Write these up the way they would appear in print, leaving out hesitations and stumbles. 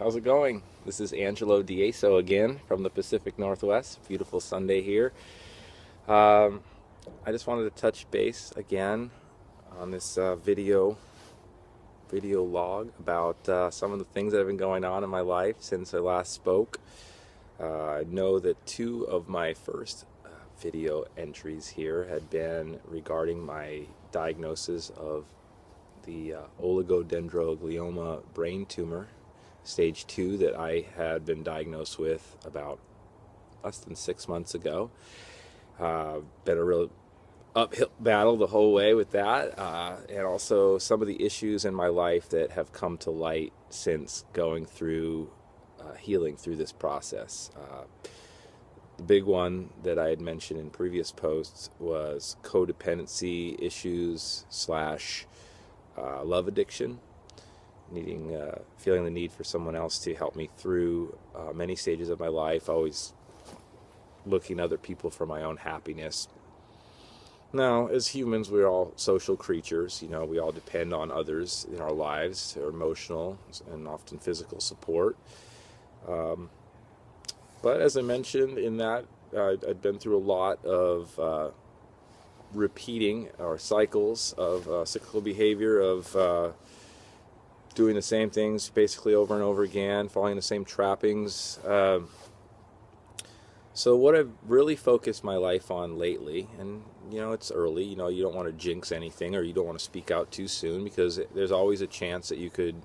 how's it going? This is Angelo again from the Pacific Northwest. Beautiful Sunday here. Um, I just wanted to touch base again on this video log about some of the things that have been going on in my life since I last spoke. I know that two of my first video entries here had been regarding my diagnosis of the oligodendroglioma brain tumor, stage 2, that I had been diagnosed with about less than 6 months ago. Been a real uphill battle the whole way with that, and also some of the issues in my life that have come to light since going through healing through this process. The big one that I had mentioned in previous posts was codependency issues slash love addiction, feeling the need for someone else to help me through many stages of my life, always looking to other people for my own happiness. Now, as humans, we're all social creatures. We all depend on others in our lives for emotional and often physical support. But as I mentioned in that, I'd been through a lot of repeating or cycles of cyclical behavior of doing the same things basically over and over again, following the same trappings. So what I've really focused my life on lately, and it's early, you don't want to jinx anything, or you don't want to speak out too soon, because there's always a chance that you could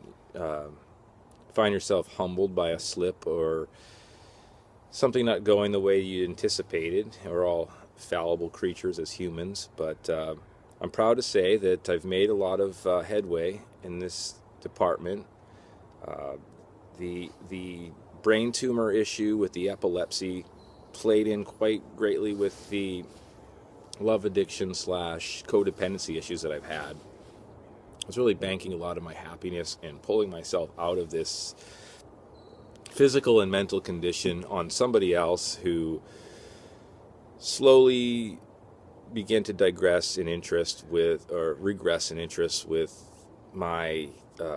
find yourself humbled by a slip or something not going the way you anticipated. We're all fallible creatures as humans, but I'm proud to say that I've made a lot of headway in this department. The brain tumor issue with the epilepsy played in quite greatly with the love addiction slash codependency issues that I've had. I was really banking a lot of my happiness and pulling myself out of this physical and mental condition on somebody else who slowly began to regress in interest with my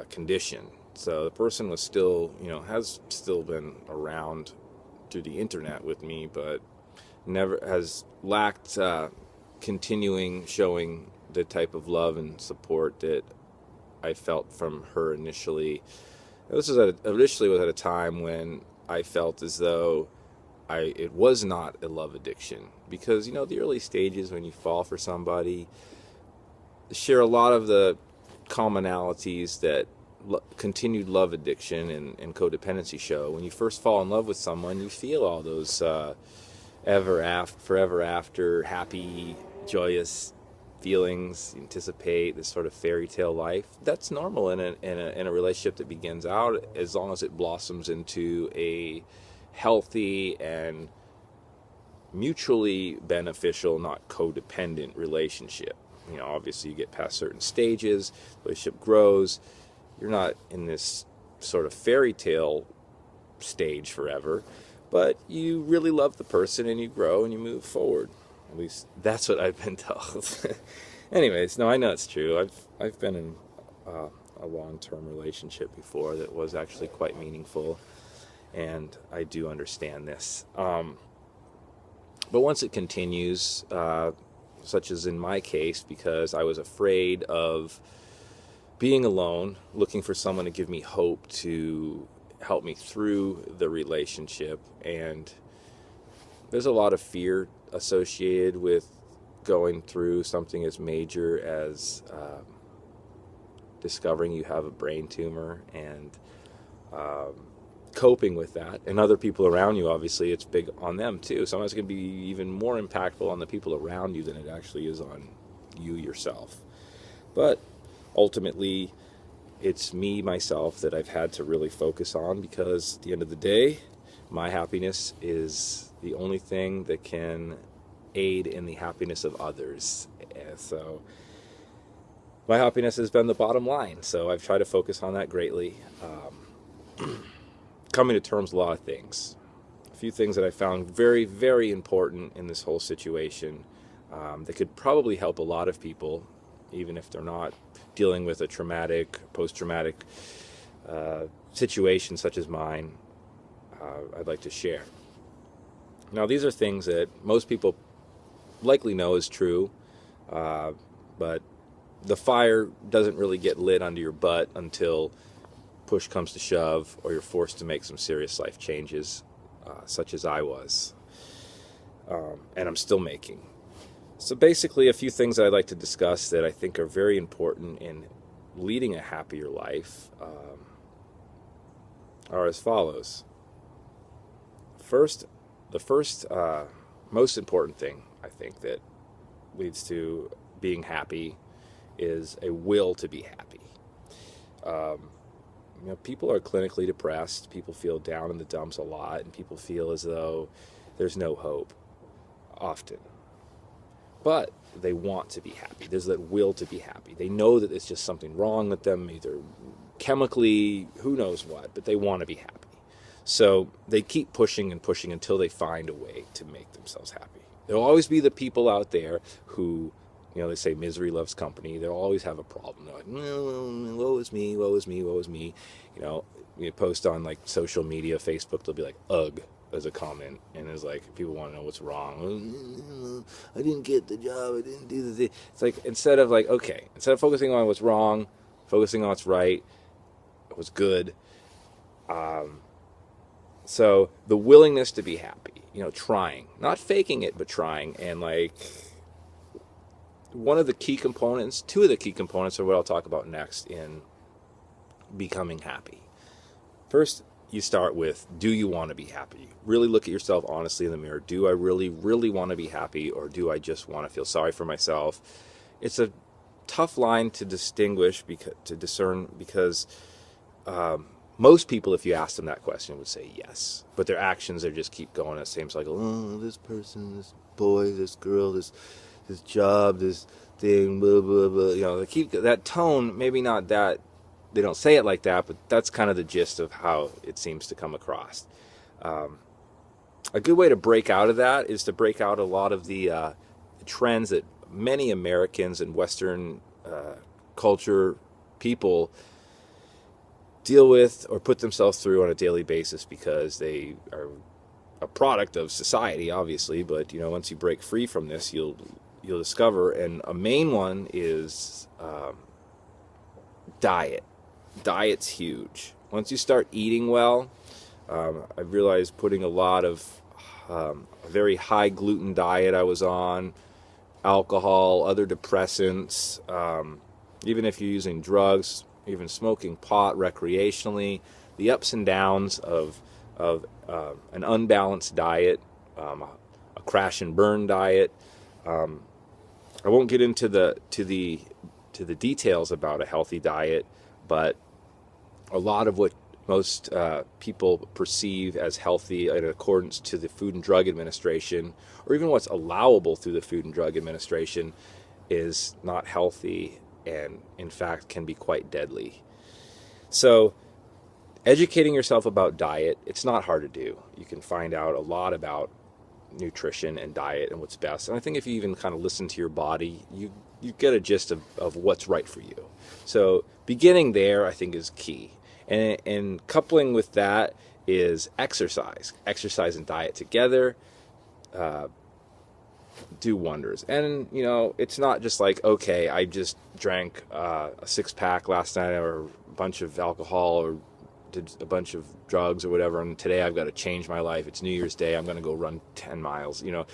condition. So the person was still, has still been around through the internet with me, but never has lacked continuing showing the type of love and support that I felt from her initially. This was initially was at a time when I felt as though it was not a love addiction, because the early stages when you fall for somebody share a lot of the commonalities that continued love addiction and codependency show. When you first fall in love with someone, you feel all those forever after happy, joyous feelings. You anticipate this sort of fairy tale life. That's normal in a relationship that begins out, as long as it blossoms into a healthy and mutually beneficial, not codependent relationship. Obviously you get past certain stages, the relationship grows. You're not in this sort of fairy tale stage forever, but you really love the person and you grow and you move forward. At least that's what I've been told. Anyways, no, I know it's true. I've been in a long-term relationship before that was actually quite meaningful, and I do understand this. But once it continues, such as in my case, because I was afraid of being alone, looking for someone to give me hope to help me through the relationship, and there's a lot of fear associated with going through something as major as discovering you have a brain tumor, and coping with that. And other people around you, obviously, it's big on them too. Sometimes it can be even more impactful on the people around you than it actually is on you yourself. But ultimately, it's me, myself, that I've had to really focus on, because at the end of the day, my happiness is the only thing that can aid in the happiness of others. And so my happiness has been the bottom line. So I've tried to focus on that greatly. Coming to terms with a lot of things. A few things that I found very, very important in this whole situation that could probably help a lot of people, even if they're not dealing with a traumatic, post-traumatic situation such as mine, I'd like to share. Now, these are things that most people likely know is true, but the fire doesn't really get lit under your butt until push comes to shove, or you're forced to make some serious life changes, such as I was, and I'm still making. So basically, a few things I'd like to discuss that I think are very important in leading a happier life are as follows. The first most important thing I think that leads to being happy is a will to be happy. People are clinically depressed. People feel down in the dumps a lot, and people feel as though there's no hope often. But they want to be happy. There's that will to be happy. They know that it's just something wrong with them, either chemically, who knows what, but they want to be happy. So they keep pushing and pushing until they find a way to make themselves happy. There'll always be the people out there who, they say misery loves company. They'll always have a problem. They're like, woe is me, woe is me, woe is me. You post on like social media, Facebook, they'll be like, ugh, as a comment. And it's like, people want to know what's wrong. I didn't get the job. I didn't do the thing. It's like, instead of focusing on what's wrong, focusing on what's right, what's good. So the willingness to be happy, trying, not faking it, but trying. And like, two of the key components are what I'll talk about next in becoming happy. First, you start with, do you want to be happy? Really look at yourself honestly in the mirror. Do I really, really want to be happy, or do I just want to feel sorry for myself? It's a tough line to discern, because most people, if you ask them that question, would say yes. But their actions, they just keep going in the same cycle. Oh, this person, this boy, this girl, this job, this thing, blah, blah, blah. They keep that tone, maybe not that, they don't say it like that, but that's kind of the gist of how it seems to come across. A good way to break out of that is to break out a lot of the trends that many Americans and Western culture people deal with or put themselves through on a daily basis, because they are a product of society, obviously. But once you break free from this, you'll discover, and a main one is diet. Diet's huge. Once you start eating well, I realized putting a lot of a very high gluten diet I was on, alcohol, other depressants, even if you're using drugs, even smoking pot recreationally, the ups and downs of an unbalanced diet, a crash and burn diet. I won't get into the details about a healthy diet, but a lot of what most people perceive as healthy in accordance to the Food and Drug Administration, or even what's allowable through the Food and Drug Administration, is not healthy, and in fact can be quite deadly. So educating yourself about diet, it's not hard to do. You can find out a lot about nutrition and diet and what's best. And I think if you even kind of listen to your body, you get a gist of what's right for you. So beginning there, I think, is key. And coupling with that is exercise. Exercise and diet together do wonders. And, it's not just like, okay, I just drank a 6-pack last night, or a bunch of alcohol, or did a bunch of drugs or whatever, and today I've got to change my life. It's New Year's Day, I'm going to go run 10 miles. You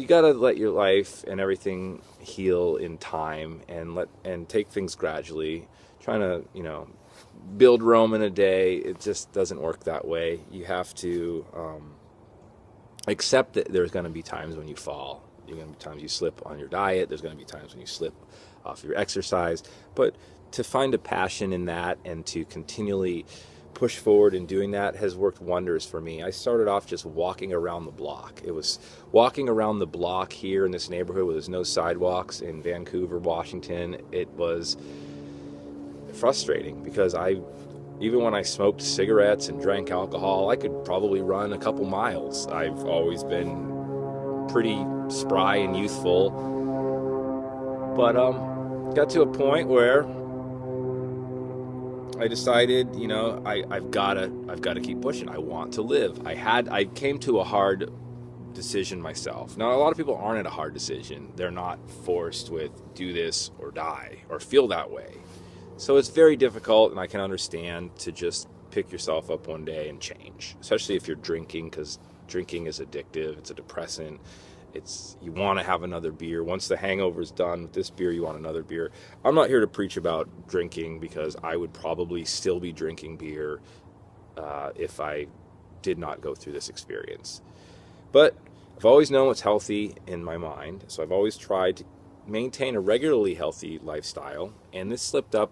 got to let your life and everything heal in time, and take things gradually. Trying to, build Rome in a day, it just doesn't work that way. You have to accept that there's going to be times when you fall. There's going to be times you slip on your diet. There's going to be times when you slip off your exercise. But to find a passion in that and to continually push forward in doing that has worked wonders for me. I started off just walking around the block. It was walking around the block here in this neighborhood where there's no sidewalks in Vancouver, Washington. It was frustrating, because even when I smoked cigarettes and drank alcohol, I could probably run a couple miles. I've always been pretty spry and youthful, but got to a point where I decided, you know, I've got to keep pushing. I want to live. I came to a hard decision myself. Now, a lot of people aren't at a hard decision. They're not forced with do this or die or feel that way. So it's very difficult, and I can understand, to just pick yourself up one day and change, especially if you're drinking, because drinking is addictive. It's a depressant. You want to have another beer. Once the hangover's done with this beer, you want another beer. I'm not here to preach about drinking, because I would probably still be drinking beer if I did not go through this experience. But I've always known what's healthy in my mind, so I've always tried to maintain a regularly healthy lifestyle, and this slipped up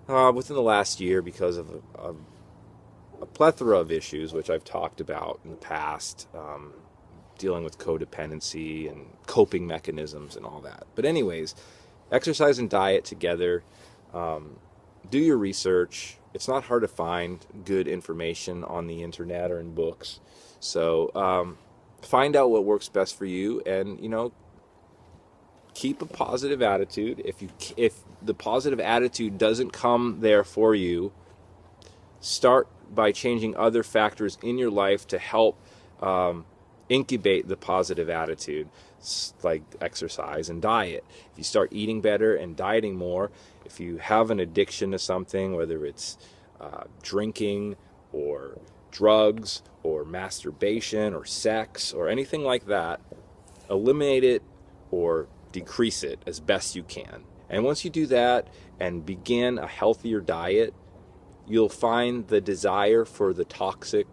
within the last year because of a plethora of issues, which I've talked about in the past, dealing with codependency and coping mechanisms and all that. But anyways, exercise and diet together. Do your research. It's not hard to find good information on the internet or in books. So find out what works best for you, and, you know, keep a positive attitude. If the positive attitude doesn't come there for you, start by changing other factors in your life to help incubate the positive attitude, like exercise and diet. If you start eating better and dieting more, if you have an addiction to something, whether it's drinking or drugs or masturbation or sex or anything like that, eliminate it or decrease it as best you can. And once you do that and begin a healthier diet, you'll find the desire for the toxic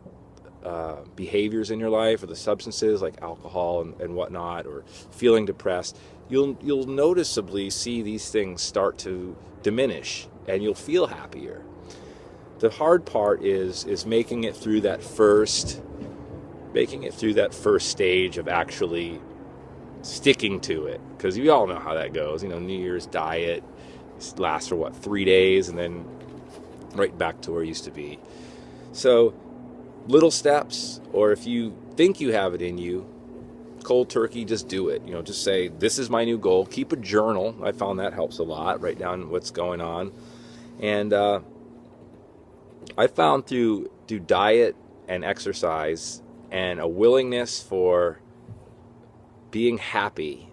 behaviors in your life, or the substances like alcohol and whatnot, or feeling depressed. You'll noticeably see these things start to diminish, and you'll feel happier. The hard part is making it through that first stage of actually sticking to it, because you all know how that goes. You know, New Year's diet lasts for 3 days, and then right back to where it used to be. So little steps, or if you think you have it in you, cold turkey, just do it. You know, just say, this is my new goal. Keep a journal. I found that helps a lot. Write down what's going on. And I found through diet and exercise and a willingness for being happy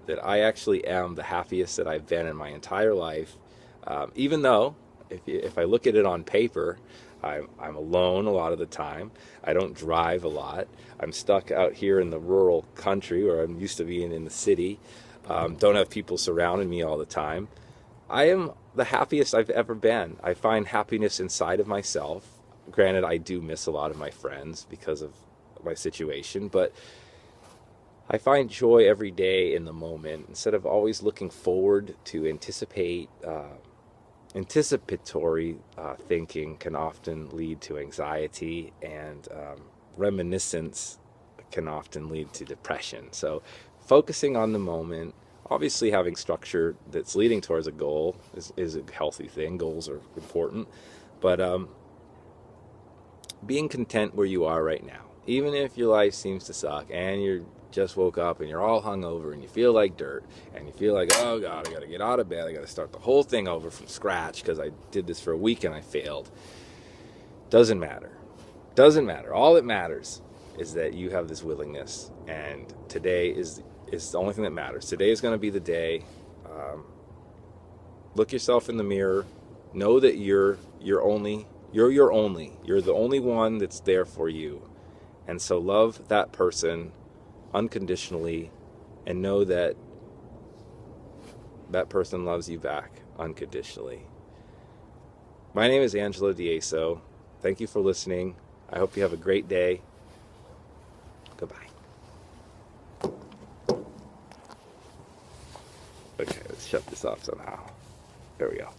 that I actually am the happiest that I've been in my entire life. Even though, if I look at it on paper, I'm alone a lot of the time. I don't drive a lot. I'm stuck out here in the rural country where I'm used to being in the city. Don't have people surrounding me all the time. I am the happiest I've ever been. I find happiness inside of myself. Granted, I do miss a lot of my friends because of my situation, but I find joy every day in the moment, instead of always looking forward to anticipatory thinking can often lead to anxiety, and reminiscence can often lead to depression. So focusing on the moment, obviously having structure that's leading towards a goal is a healthy thing. Goals are important, but being content where you are right now, even if your life seems to suck and you're just woke up and you're all hungover and you feel like dirt and you feel like, oh God, I got to get out of bed. I got to start the whole thing over from scratch because I did this for a week and I failed. Doesn't matter. Doesn't matter. All that matters is that you have this willingness, and today is the only thing that matters. Today is going to be the day. Look yourself in the mirror. Know that you're the only one that's there for you. And so love that person unconditionally, and know that that person loves you back unconditionally. My name is Angelo. Thank you for listening. I hope you have a great day. Goodbye. Okay, let's shut this off somehow. There we go.